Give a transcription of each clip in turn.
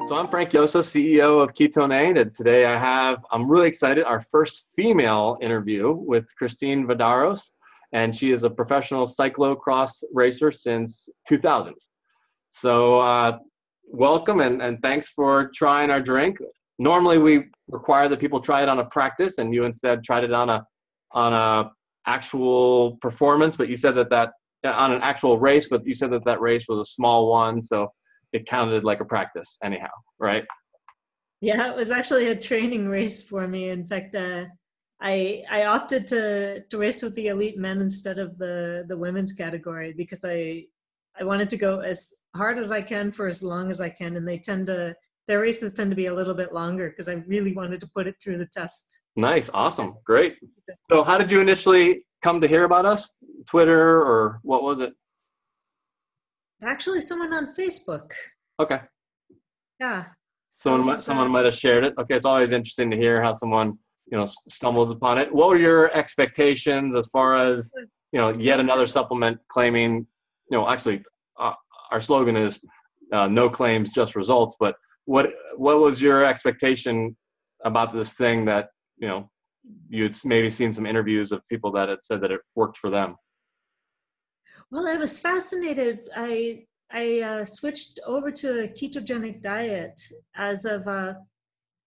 So I'm Frank Yosa, CEO of KetoneAid, and today I'm really excited, our first female interview with Christine Vardaros, and she is a professional cyclocross racer since 2000. So welcome and thanks for trying our drink. Normally we require that people try it on a practice, and you instead tried it on a actual performance, but you said that on an actual race, but you said that race was a small one, so it counted like a practice anyhow, right? Yeah, it was actually a training race for me. In fact, I opted to race with the elite men instead of the women's category because I wanted to go as hard as I can for as long as I can, and their races tend to be a little bit longer because I really wanted to put it through the test. Nice, awesome, great. So how did you initially come to hear about us? Twitter or what was it? Actually, someone on Facebook. Okay. Yeah. Someone might have shared it. Okay, it's always interesting to hear how someone stumbles upon it. What were your expectations as far as yet another supplement claiming? Actually, our slogan is no claims, just results. But what was your expectation about this thing that you'd maybe seen some interviews of people that had said that it worked for them? Well, I was fascinated. I switched over to a ketogenic diet as of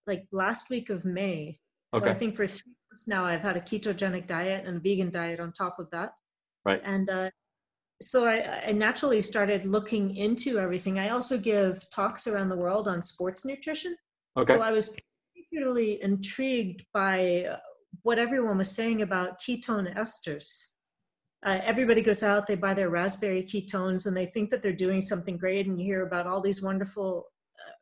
like last week of May. So Okay. I think for 3 months now I've had a ketogenic diet and a vegan diet on top of that. Right. And so I naturally started looking into everything. I also give talks around the world on sports nutrition. Okay. So I was particularly intrigued by what everyone was saying about ketone esters. Everybody goes out, they buy their raspberry ketones, and they think that they're doing something great, and you hear about all these wonderful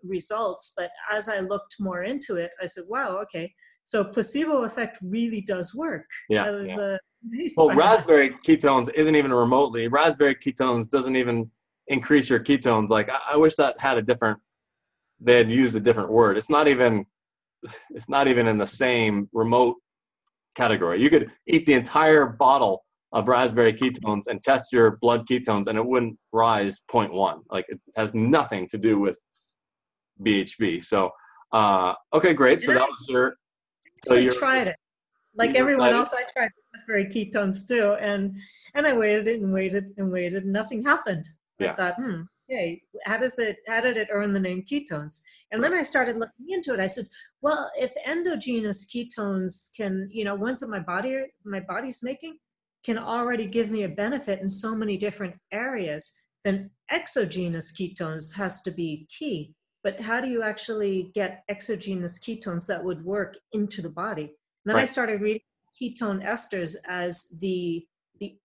results. But as I looked more into it, I said, wow, okay, so placebo effect really does work. Yeah. I was amazed well, by raspberry ketones isn't even remotely. Raspberry ketones doesn't even increase your ketones. Like, I wish that had they had used a different word. It's not even in the same remote category. You could eat the entire bottle of raspberry ketones and test your blood ketones, and it wouldn't rise 0.1. Like, it has nothing to do with BHB. So, okay, great. So that was your. So I tried it. Like everyone else, I tried raspberry ketones too, and I waited and waited and waited, and nothing happened. Yeah. I thought, hey, how did it earn the name ketones? And then I started looking into it. I said, well, if endogenous ketones can, ones that my body's making, can already give me a benefit in so many different areas, then exogenous ketones has to be key. But how do you actually get exogenous ketones that would work into the body? And then I started reading ketone esters as the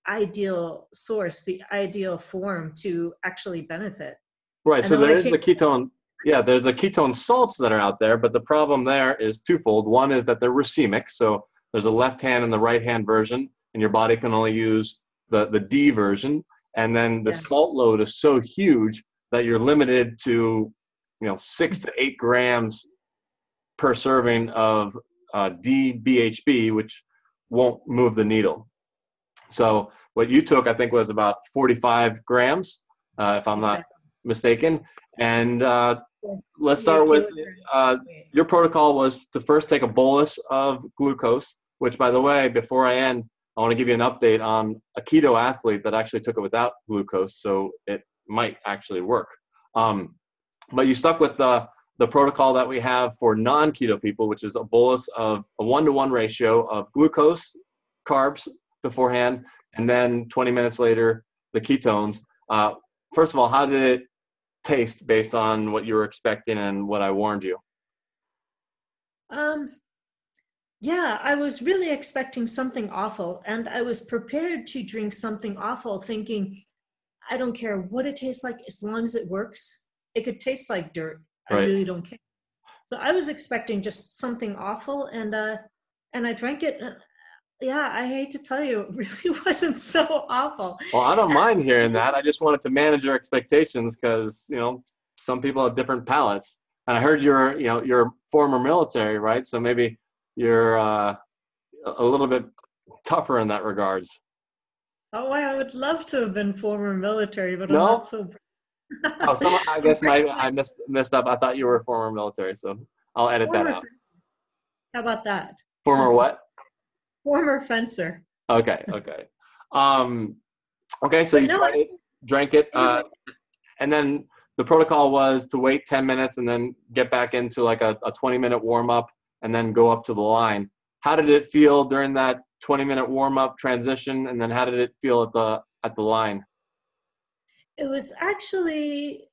ideal source, the ideal form to actually benefit. Right. So there is the ketone. Yeah, there's the ketone salts that are out there, but the problem there is twofold. One is that they're racemic, so there's a left hand and the right hand version, and your body can only use the D version. And then the salt load is so huge that you're limited to 6 to 8 grams per serving of d-bhb, which won't move the needle. So what you took, I think, was about 45 grams, if I'm not mistaken. And let's start with your protocol was to first take a bolus of glucose, which, by the way, before I end, I want to give you an update on a keto athlete that actually took it without glucose, so it might actually work. But you stuck with the protocol that we have for non-keto people, which is a bolus of a 1-to-1 ratio of glucose, carbs beforehand, and then 20 minutes later, the ketones. First of all, how did it taste based on what you were expecting and what I warned you? Yeah, I was really expecting something awful, and I was prepared to drink something awful thinking, I don't care what it tastes like as long as it works. It could taste like dirt. I really don't care. So I was expecting just something awful, and I drank it. Yeah, I hate to tell you, it really wasn't so awful. Well, I don't mind hearing that. I just wanted to manage your expectations because, some people have different palates. And I heard you're former military, right? So maybe you're a little bit tougher in that regards. Oh, I would love to have been former military, but I'm No? not so brave. Oh, I guess I messed up. I thought you were former military, so I'll edit that Former out. fencer. How about that? Former what? Former fencer. Okay, okay. Um, okay, so But you no, tried it, drank it, it was and then the protocol was to wait 10 minutes and then get back into like a 20-minute warm up and then go up to the line. How did it feel during that 20-minute warm up transition, and then how did it feel at the line? it was actually,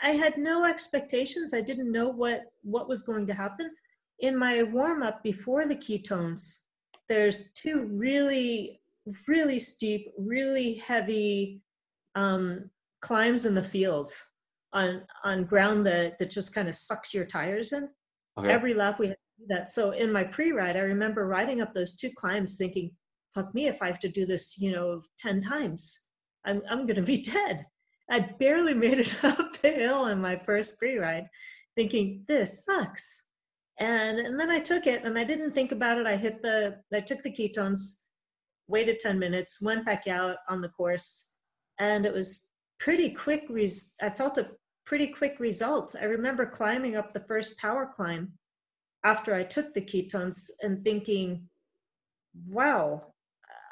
I had no expectations. I didn't know what was going to happen. In my warm up before the ketones, there's two really, really steep, really heavy climbs in the fields on ground that just kind of sucks your tires in. Okay. Every lap we had to do that. So in my pre-ride, I remember riding up those two climbs thinking, fuck me if I have to do this, 10 times. I'm gonna be dead. I barely made it up the hill in my first pre-ride, thinking this sucks. And then I took it and I didn't think about it. I took the ketones, waited 10 minutes, went back out on the course, and it was pretty quick. I felt a pretty quick result. I remember climbing up the first power climb after I took the ketones and thinking, wow,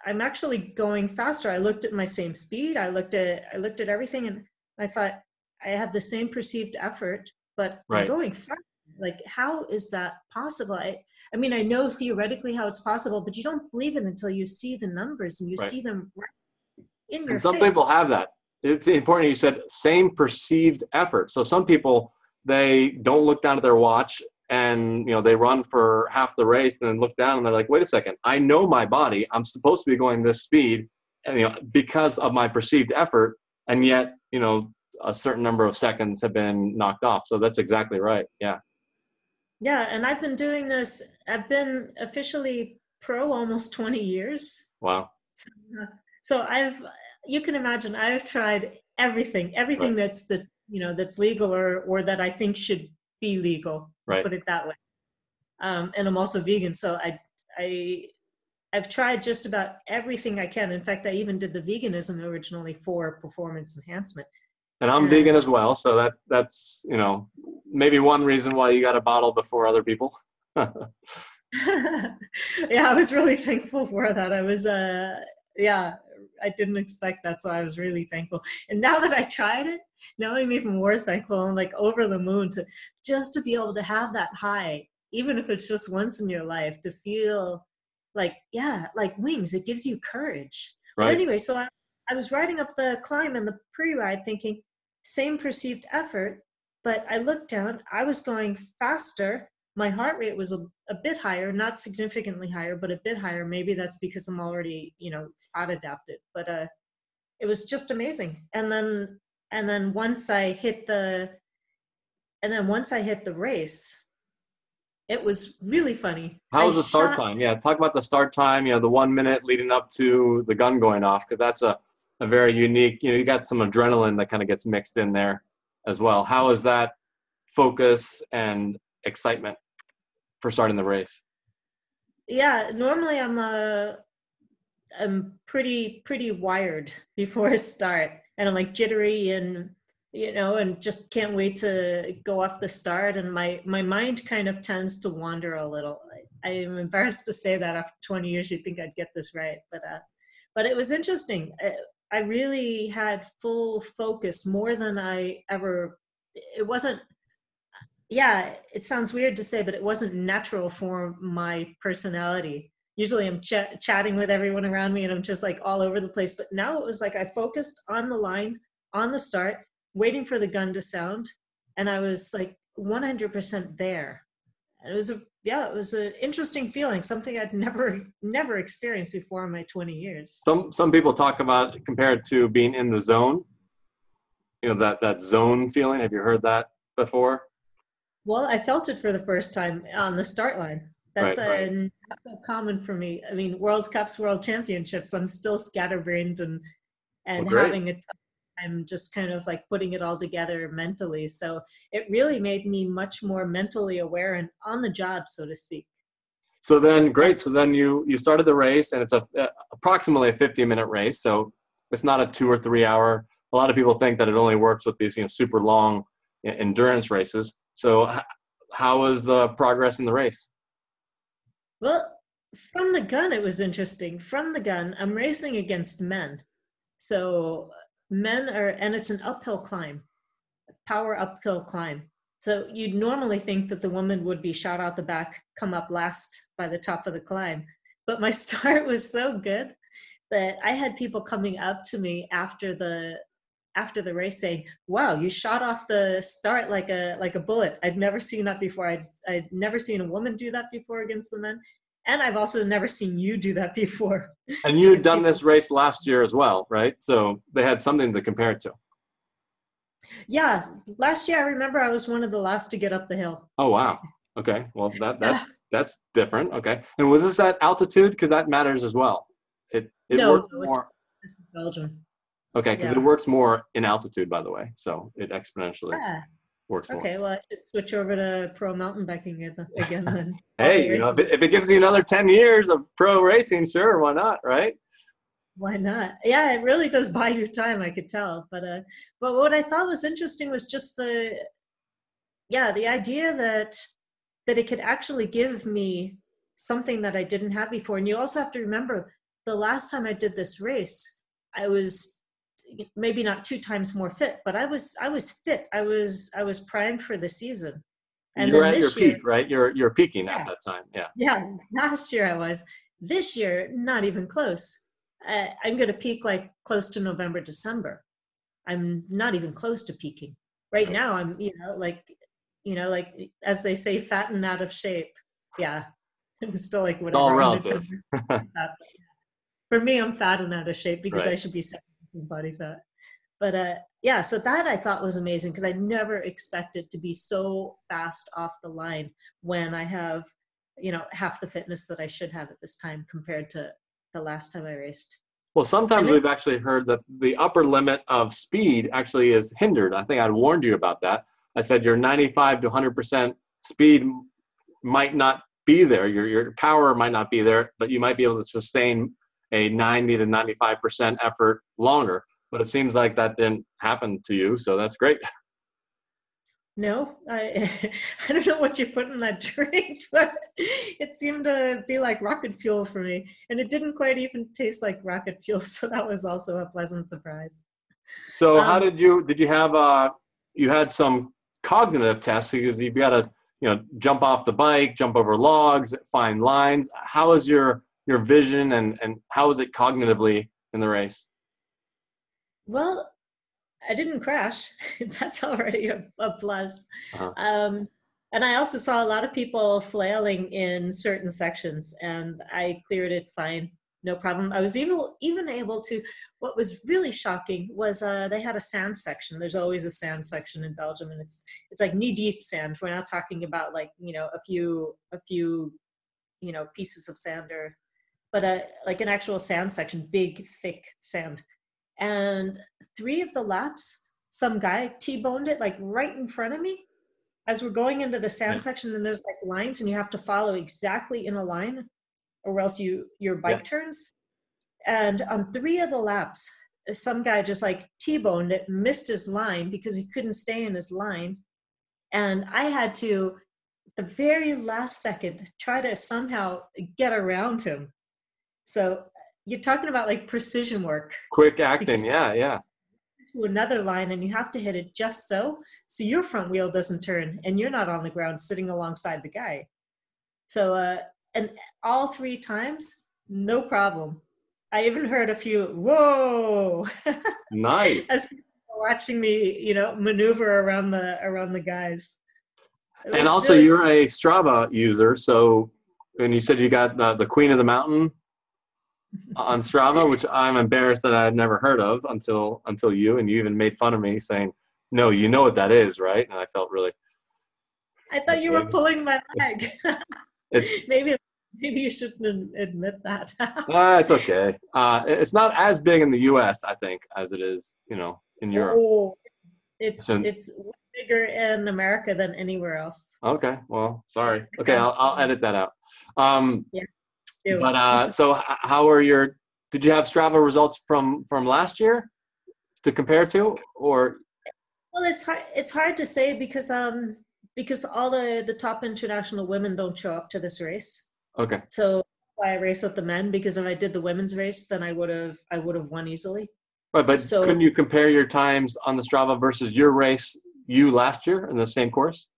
I'm actually going faster. I looked at my same speed. I looked at everything and I thought I have the same perceived effort, but I'm Right. going fast. Like, how is that possible? I mean, I know theoretically how it's possible, but you don't believe it until you see the numbers and you Right. see them right in your And some people face. have that. It's important. You said same perceived effort. So some people, they don't look down at their watch and they run for half the race and then look down and they're like, wait a second, I know my body. I'm supposed to be going this speed, and because of my perceived effort, and yet a certain number of seconds have been knocked off. So that's exactly right. Yeah. Yeah, and I've been doing this. I've been officially pro almost 20 years. Wow. So you can imagine, I've tried Right. everything that's legal or that I think should be legal. I'll Right. put it that way. And I'm also vegan, so I I've tried just about everything I can. In fact, I even did the veganism originally for performance enhancement. And I'm vegan And as well. So that's maybe one reason why you got a bottle before other people. yeah, I was really thankful for that. Yeah, I didn't expect that, so I was really thankful. And now that I tried it, now I'm even more thankful. I'm like over the moon to be able to have that high, even if it's just once in your life, to feel like, yeah, like wings. It gives you courage. But Right. anyway, so I was riding up the climb and the pre-ride thinking, same perceived effort, but I looked down, I was going faster. My heart rate was a bit higher, not significantly higher, but a bit higher. Maybe that's because I'm already, fat adapted. But it was just amazing. And then once I hit the race, it was really funny. How I was the start shot. time? Yeah, talk about the start time, the 1 minute leading up to the gun going off, because that's a very unique, you got some adrenaline that kind of gets mixed in there as well. How is that focus and excitement for starting the race? Yeah, normally I'm pretty wired before I start, and I'm like jittery and just can't wait to go off the start. And my mind kind of tends to wander a little. I'm embarrassed to say that after 20 years, you'd think I'd get this right, but it was interesting. I really had full focus more than I ever. It wasn't. Yeah, it sounds weird to say, but it wasn't natural for my personality. Usually I'm chatting with everyone around me and I'm just like all over the place. But now it was like I focused on the line, on the start, waiting for the gun to sound. And I was like 100% there. And it was an interesting feeling, something I'd never experienced before in my 20 years. Some people talk about compared to being in the zone, that zone feeling. Have you heard that before? Well, I felt it for the first time on the start line. That's Right, right. not so common for me. I mean, World Cups, World Championships, I'm still scatterbrained Well, and great. having a tough time just kind of like putting it all together mentally. So it really made me much more mentally aware and on the job, so to speak. So then, As great. So then you started the race, and it's approximately a 50-minute race. So it's not a 2 or 3 hour a lot of people think that it only works with these, super long endurance races. So how was the progress in the race? Well, from the gun, it was interesting. From the gun, I'm racing against men. So and it's an uphill climb, power uphill climb. So you'd normally think that the woman would be shot out the back, come up last by the top of the climb. But my start was so good that I had people coming up to me after the race saying, "Wow, you shot off the start like a bullet. I'd never seen that before. I'd never seen a woman do that before against the men. And I've also never seen you do that before." And you had done this race last year as well, right? So they had something to compare it to. Yeah, last year I remember I was one of the last to get up the hill. Oh, wow. Okay, well, that's different. Okay. And was this at altitude? Because that matters as well. It works more. It's Belgium. Okay, because it works more in altitude, by the way. So it exponentially works more. Okay, well, I should switch over to pro mountain biking again then. Hey, if it gives you another 10 years of pro racing, sure, why not, right? Why not? Yeah, it really does buy you time, I could tell. But what I thought was interesting was just the idea that it could actually give me something that I didn't have before. And you also have to remember, the last time I did this race, I was maybe not 2 times more fit, but I was fit. I was primed for the season. And you're at your peak, right? You're peaking at that time. Yeah. Yeah. Last year I was. This year, not even close. I'm going to peak like close to November, December. I'm not even close to peaking. Right now, I'm, like as they say, fat and out of shape. Yeah. I'm still like whatever. It's all relative. For me, I'm fat and out of shape because I should be 70% body fat. But so that I thought was amazing because I never expected to be so fast off the line when I have, half the fitness that I should have at this time compared to the last time I raced. Well, sometimes we've actually heard that the upper limit of speed actually is hindered. I think I warned you about that. I said your 95 to 100% speed might not be there. Your power might not be there, but you might be able to sustain a 90 to 95% effort longer. But it seems like that didn't happen to you, so that's great. No, I don't know what you put in that drink, but it seemed to be like rocket fuel for me. And it didn't quite even taste like rocket fuel, so that was also a pleasant surprise. So how did you have, you had some cognitive tests because you've got to, jump off the bike, jump over logs, find lines. How is your vision and how is it cognitively in the race? Well, I didn't crash. That's already a plus. Uh-huh. And I also saw a lot of people flailing in certain sections, and I cleared it fine, no problem. I was even able to. What was really shocking was they had a sand section. There's always a sand section in Belgium, and it's like knee deep sand. We're not talking about like a few pieces of sand but like an actual sand section, big thick sand. And 3 of the laps, some guy T-boned it like right in front of me as we're going into the sand section. And there's like lines and you have to follow exactly in a line or else your bike turns. And on 3 of the laps, some guy just like T-boned it, missed his line because he couldn't stay in his line. And I had to, at the very last second, try to somehow get around him. So you're talking about like precision work. Quick acting, yeah. To another line and you have to hit it just so your front wheel doesn't turn and you're not on the ground sitting alongside the guy. So and all 3 times, no problem. I even heard a few whoa. Nice. As people were watching me, maneuver around the guys. And also really, you're a Strava user, so and you said you got the Queen of the Mountain on Strava, which I'm embarrassed that I had never heard of until you even made fun of me saying, no, you know what that is, right? And I felt really. I thought you were pulling my leg. Maybe you shouldn't admit that. It's okay. It's not as big in the U.S., I think, as it is, in Europe. Oh, it's bigger in America than anywhere else. Okay, well, sorry. Okay, I'll edit that out. Yeah. But so how are did you have Strava results from last year? to compare to, or? Well, it's hard to say because all the top international women don't show up to this race. Okay. So that's why I race with the men, because if I did the women's race, then I would have won easily. Right, but So couldn't you compare your times on the Strava versus your race last year in the same course?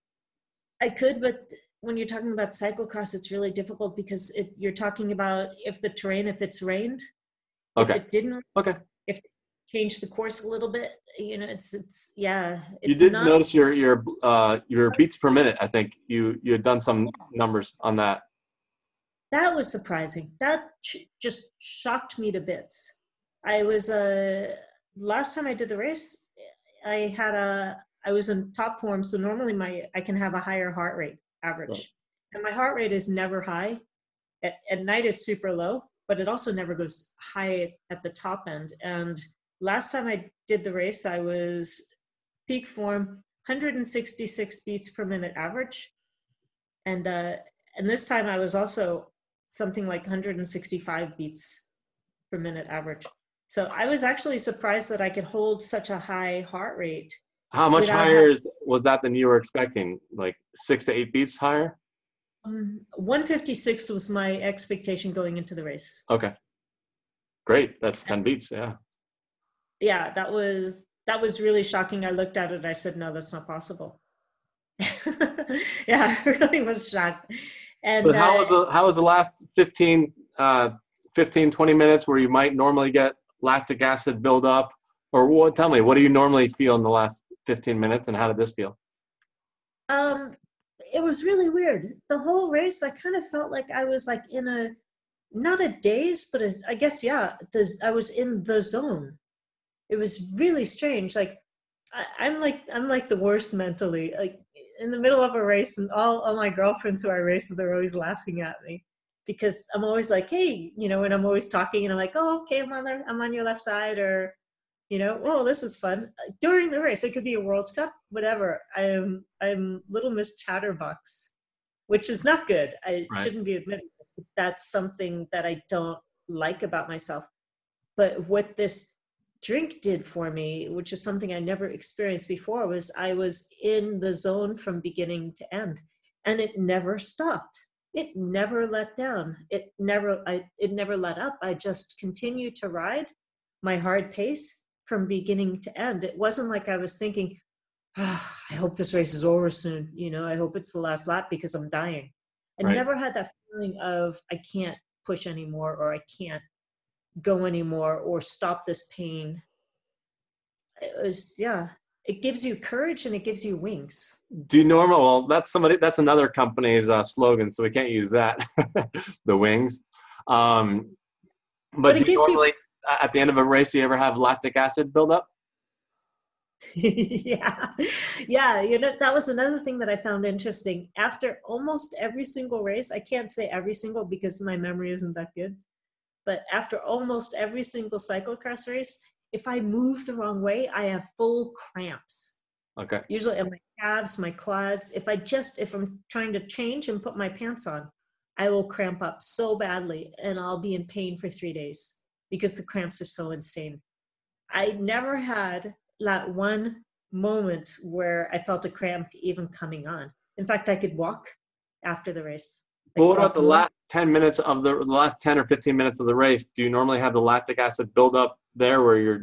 I could, but when you're talking about cyclocross, it's really difficult because you're talking about if it's rained, if Okay. it didn't, Okay. if it changed the course a little bit, You it's did not. notice your beats per minute. I think you had done some numbers on that. That was surprising. That just shocked me to bits. I was last time I did the race, I was in top form, so normally I can have a higher heart rate average, Right. and my heart rate is never high. At night it's super low, but it also never goes high at the top end. And last time I did the race, I was peak form, 166 beats per minute average, and this time I was also something like 165 beats per minute average. So I was actually surprised that I could hold such a high heart rate. How much without higher was that than you were expecting? Like 6 to 8 beats higher? 156 was my expectation going into the race. Okay. Great. That's 10 beats. Yeah. Yeah, that was really shocking. I looked at it and I said, no, that's not possible. Yeah, I really was shocked. And But how was the last 15, 20 minutes where you might normally get lactic acid buildup? Or tell me, what do you normally feel in the last 15 minutes, and how did this feel? It was really weird. The whole race, I kind of felt like I was like in not a daze, but I guess, yeah, I was in the zone. It was really strange. Like I'm like the worst mentally. Like in the middle of a race, and all my girlfriends who I race with are always laughing at me because I'm always like, hey, and I'm always talking, and I'm like, oh, okay, I'm on your left side, or oh, this is fun. During the race, it could be a World Cup, whatever. I'm Little Miss Chatterbox, which is not good. I Right. shouldn't be admitting this, but that's something that I don't like about myself. But what this drink did for me, which is something I never experienced before, was I was in the zone from beginning to end, and it never stopped. It never let down. It never let up. I just continued to ride my hard pace from beginning to end. It wasn't like I was thinking, oh, I hope this race is over soon. I hope it's the last lap because I'm dying. I Right. never had that feeling of I can't push anymore, or I can't go anymore, or stop this pain. It was, yeah, it gives you courage and it gives you wings. Well, that's another company's slogan, so we can't use that. The wings. But it do you gives normally, at the end of a race, do you ever have lactic acid buildup? Yeah. That was another thing that I found interesting. After almost every single race, I can't say every single because my memory isn't that good, but after almost every single cyclocross race, if I move the wrong way, I have full cramps. Okay. Usually in my calves, my quads. If I'm trying to change and put my pants on, I will cramp up so badly and I'll be in pain for 3 days because the cramps are so insane. I never had that one moment where I felt a cramp even coming on. In fact, I could walk after the race. Well, what about the last 10 minutes of the last 10 or 15 minutes of the race? Do you normally have the lactic acid buildup there where you're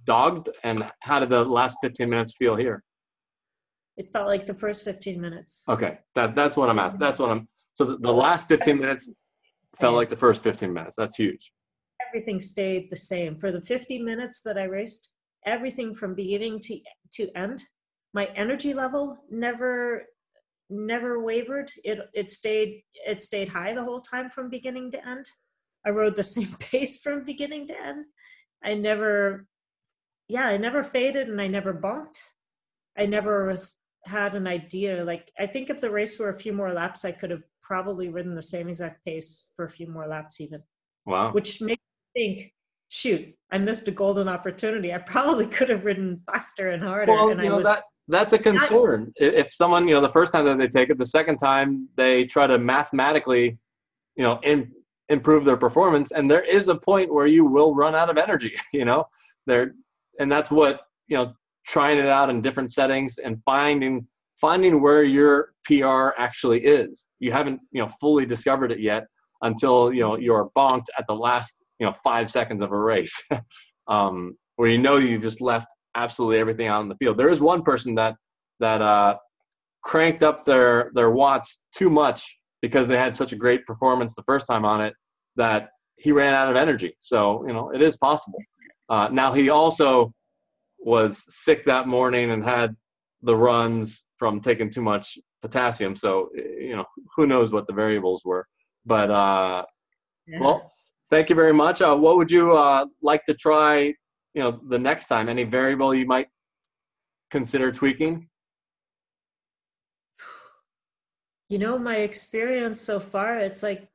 dogged? And how did the last 15 minutes feel here? It felt like the first 15 minutes. Okay, that's what I'm asking. So the last 15 minutes felt like the first 15 minutes. That's huge. Everything stayed the same. For the 50 minutes that I raced, everything from beginning to end, my energy level never wavered. It stayed high the whole time from beginning to end. I rode the same pace from beginning to end. I never faded and I never bonked. I never had an idea. Like, I think if the race were a few more laps, I could have probably ridden the same exact pace for a few more laps even. Wow. Which makes me think, shoot, I missed a golden opportunity. I probably could have ridden faster and harder. Well, and that's a concern. If someone, the first time that they take it, the second time they try to mathematically, improve their performance, and there is a point where you will run out of energy. and that's what, trying it out in different settings and finding where your PR actually is. You haven't, fully discovered it yet until, you're bonked at the last, 5 seconds of a race, where you just left absolutely everything out in the field. There is one person that cranked up their watts too much because they had such a great performance the first time on it that he ran out of energy. So, it is possible. Now he also was sick that morning and had the runs from taking too much potassium. So, who knows what the variables were. But, well, thank you very much. What would you like to try, the next time? Any variable you might consider tweaking? My experience so far, it's like,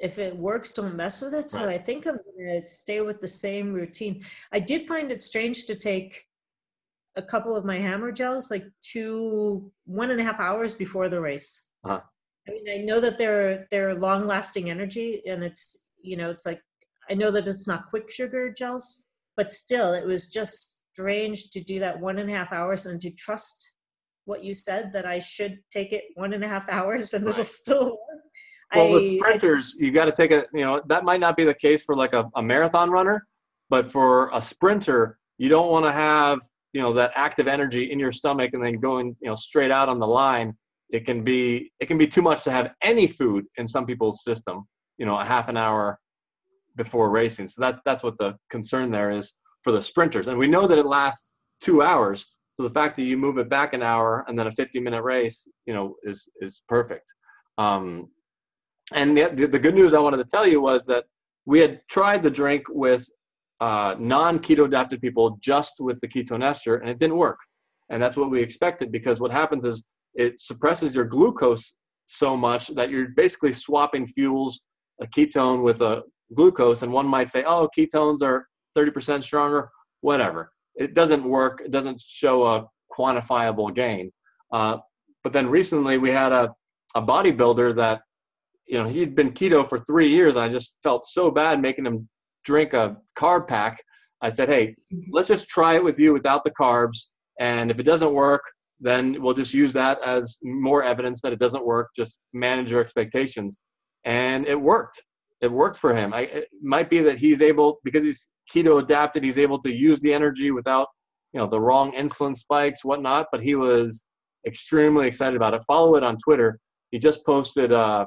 if it works, don't mess with it. So Right. I think I'm going to stay with the same routine. I did find it strange to take a couple of my hammer gels, like 1.5 hours before the race. Uh-huh. I mean, I know that they're long lasting energy, and it's, it's like, I know that it's not quick sugar gels, but still it was just strange to do that 1.5 hours and to trust what you said, that I should take it 1.5 hours and it'll still work. Well, with sprinters, you got to take that might not be the case for like a marathon runner, but for a sprinter, you don't want to have, that active energy in your stomach and then going, straight out on the line. It can be too much to have any food in some people's system, a half an hour before racing. So that's what the concern there is for the sprinters. And we know that it lasts 2 hours. So the fact that you move it back an hour and then a 50-minute race, is perfect. And the good news I wanted to tell you was that we had tried the drink with non-keto adapted people just with the ketone ester, and it didn't work. And that's what we expected, because what happens is it suppresses your glucose so much that you're basically swapping fuels, a ketone with a glucose, and one might say, oh, ketones are 30% stronger, whatever. It doesn't work. It doesn't show a quantifiable gain. But then recently we had a bodybuilder that, he'd been keto for 3 years, and I just felt so bad making him drink a carb pack. I said, hey, let's just try it with you without the carbs. And if it doesn't work, then we'll just use that as more evidence that it doesn't work. Just manage your expectations. And it worked. It worked for him. It might be that he's able, because he's keto adapted, he's able to use the energy without, the wrong insulin spikes, whatnot. But he was extremely excited about it. Follow it on Twitter. He just posted a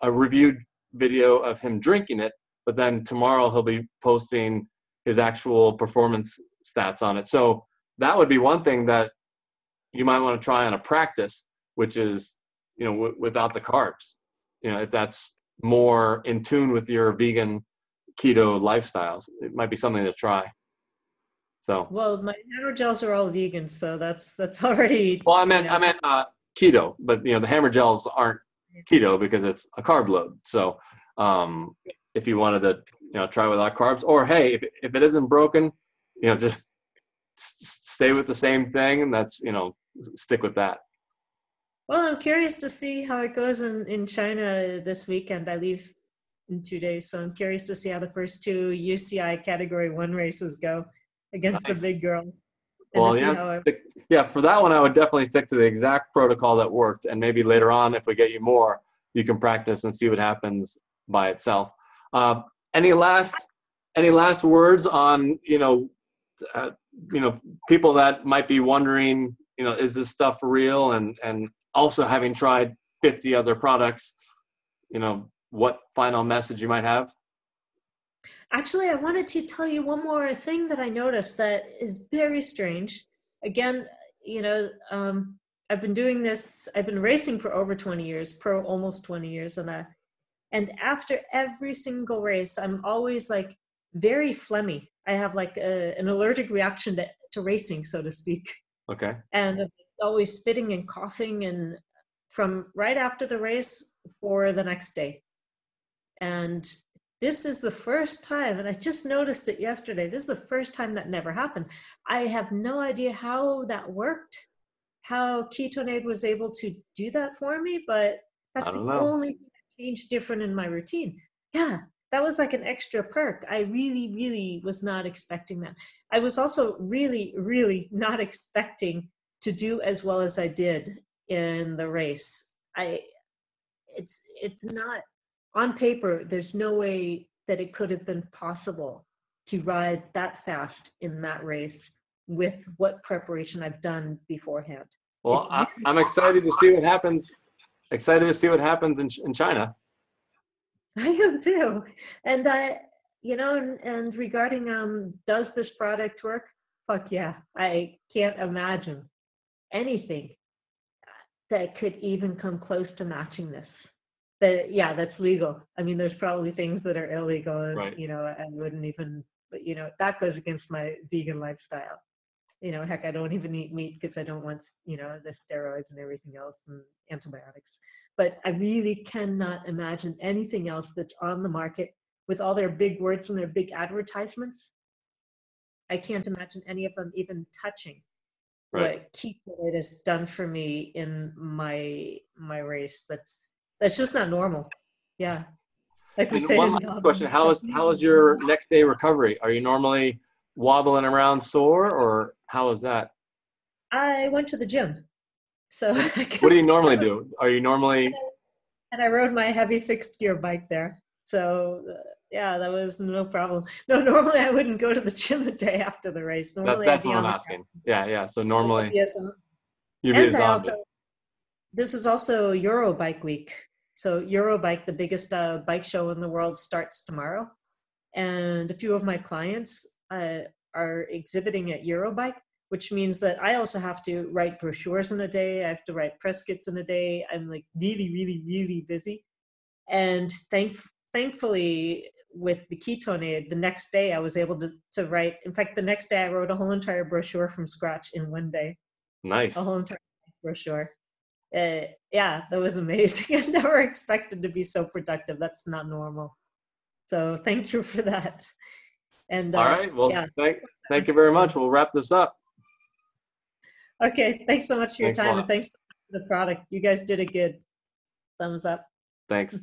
reviewed video of him drinking it, but then tomorrow he'll be posting his actual performance stats on it. So that would be one thing that you might want to try on a practice, which is, without the carbs, if that's more in tune with your vegan keto lifestyles, it might be something to try. So, well, my hammer gels are all vegan, so that's already. well, I meant keto, but the hammer gels aren't keto because it's a carb load. So if you wanted to try without carbs, or hey, if it isn't broken, just stay with the same thing, and that's stick with that. Well, I'm curious to see how it goes in China this weekend. I leave in 2 days, so I'm curious to see how the first 2 UCI Category 1 races go against Nice. the big girls. And Well, to see how for that one, I would definitely stick to the exact protocol that worked, and maybe later on, if we get you more, you can practice and see what happens by itself. Any last words on people that might be wondering, is this stuff real, and also having tried 50 other products, what final message you might have? Actually, I wanted to tell you one more thing that I noticed that is very strange. Again, I've been doing this, I've been racing for over 20 years, almost 20 years. And after every single race, I'm always like very phlegmy. I have like an allergic reaction to racing, so to speak. Okay. And I'm always spitting and coughing, and from right after the race for the next day. And this is the first time, and I just noticed it yesterday, this is the first time that never happened. I have no idea how that worked, how KetoneAid was able to do that for me, but that's the only thing that changed different in my routine. Yeah, that was like an extra perk. I really, really was not expecting that. I was also really, really not expecting to do as well as I did in the race. It's not on paper. There's no way that it could have been possible to ride that fast in that race with what preparation I've done beforehand. Well, I'm excited to see what happens. Excited to see what happens in China. I am too. And and regarding does this product work? Fuck yeah. I can't imagine anything that could even come close to matching this. That's legal. I mean, there's probably things that are illegal, Right. I wouldn't even, but that goes against my vegan lifestyle. Heck, I don't even eat meat because I don't want, the steroids and everything else and antibiotics. But I really cannot imagine anything else that's on the market with all their big words and their big advertisements. I can't imagine any of them even touching what KetoneAid has done for me in my race. That's just not normal. Yeah. Like we say, one last question: How is your next day recovery? Are you normally wobbling around sore, or how is that? I went to the gym. So I guess what do you normally do? Are you normally? And I rode my heavy fixed gear bike there. So yeah, that was no problem. No, normally I wouldn't go to the gym the day after the race. Normally That's what I'm asking. Yeah. So normally you'd be exhausted. This is also Eurobike week. So Eurobike, the biggest bike show in the world, starts tomorrow. And a few of my clients are exhibiting at Eurobike, which means that I also have to write brochures in a day. I have to write press kits in a day. I'm like really, really, really busy. And thankfully, with the KetoneAid, the next day I was able to write. In fact, the next day I wrote a whole entire brochure from scratch in one day. Nice. A whole entire brochure. Yeah, that was amazing. I never expected to be so productive. That's not normal. So thank you for that. And all right, well, thank you very much. We'll wrap this up. Okay, thanks so much for your time, and thanks for the product. You guys did it good. Thumbs up. Thanks.